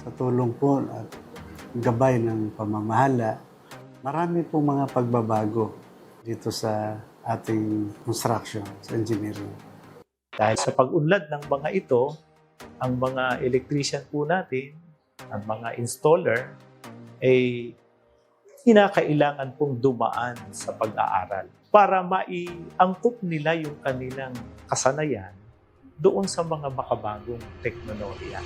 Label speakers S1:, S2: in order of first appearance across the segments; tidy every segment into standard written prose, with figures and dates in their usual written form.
S1: Sa tulong po at gabay ng pamamahala, marami po mga pagbabago dito sa ating construction, sa engineering.
S2: Dahil sa pag-unlad ng mga ito, ang mga electrician po natin, ang mga installer, ay kinakailangan pong dumaan sa pag-aaral para maiangkop nila yung kanilang kasanayan doon sa mga makabagong teknolohiya.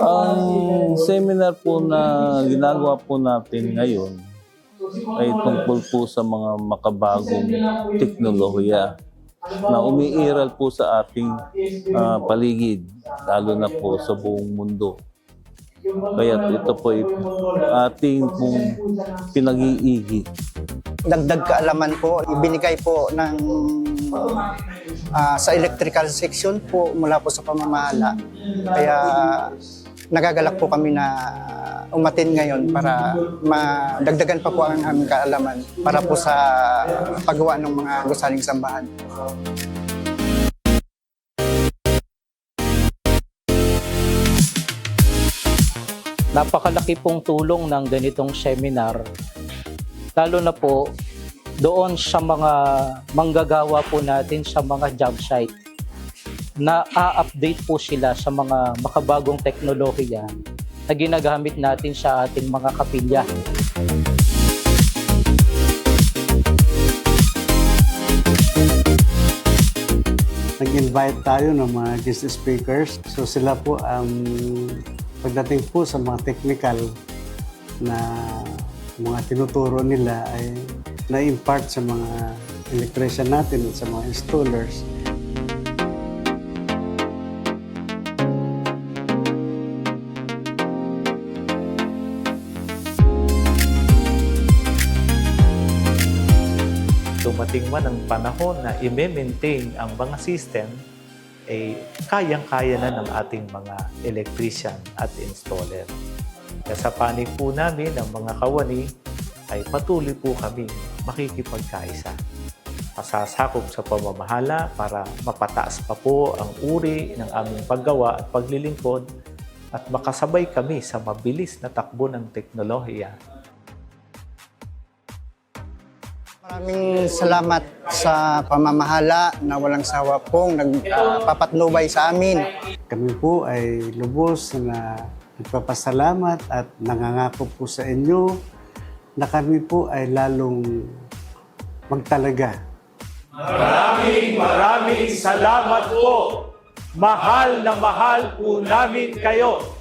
S3: Ang seminar po na ginagawa po natin ngayon ay tungkol po sa mga makabagong teknolohiya na umiiral po sa ating paligid, lalo na po sa buong mundo. Kaya ito po ay ating pong pinag-iigi.
S4: Dagdag kaalaman po, ibinigay po ng sa electrical section po mula po sa pamamahala. Kaya nagagalak po kami na umatin ngayon para madagdagan pa po ang aming kaalaman para po sa paggawa ng mga gusaling sambahan.
S5: Napakalaki pong tulong ng ganitong seminar, lalo na po doon sa mga manggagawa po natin sa mga job site na a-update po sila sa mga makabagong teknolohiya na ginagamit natin sa ating mga kapilya.
S1: Nag-invite tayo ng mga guest speakers. So sila po ang pagdating po sa mga technical na mga tinuturo nila ay na-impart sa mga electrician natin at sa mga installers.
S2: Dumating man ang panahon na i-maintain ang mga system, ay kayang-kaya na ng ating mga electrician at installer. Kaya sa panig po namin ng mga kawani, ay patuloy po kami makikipagkaisa. Pasasakop sa pamamahala para mapataas pa po ang uri ng aming paggawa at paglilingkod at makasabay kami sa mabilis na takbo ng teknolohiya.
S4: Maraming salamat sa pamamahala na walang sawa pong nagpapatnubay sa amin.
S1: Kami po ay lubos na nagpapasalamat at nangangako po sa inyo na kami po ay lalong magtalaga.
S2: Maraming salamat po. Mahal na mahal po namin kayo.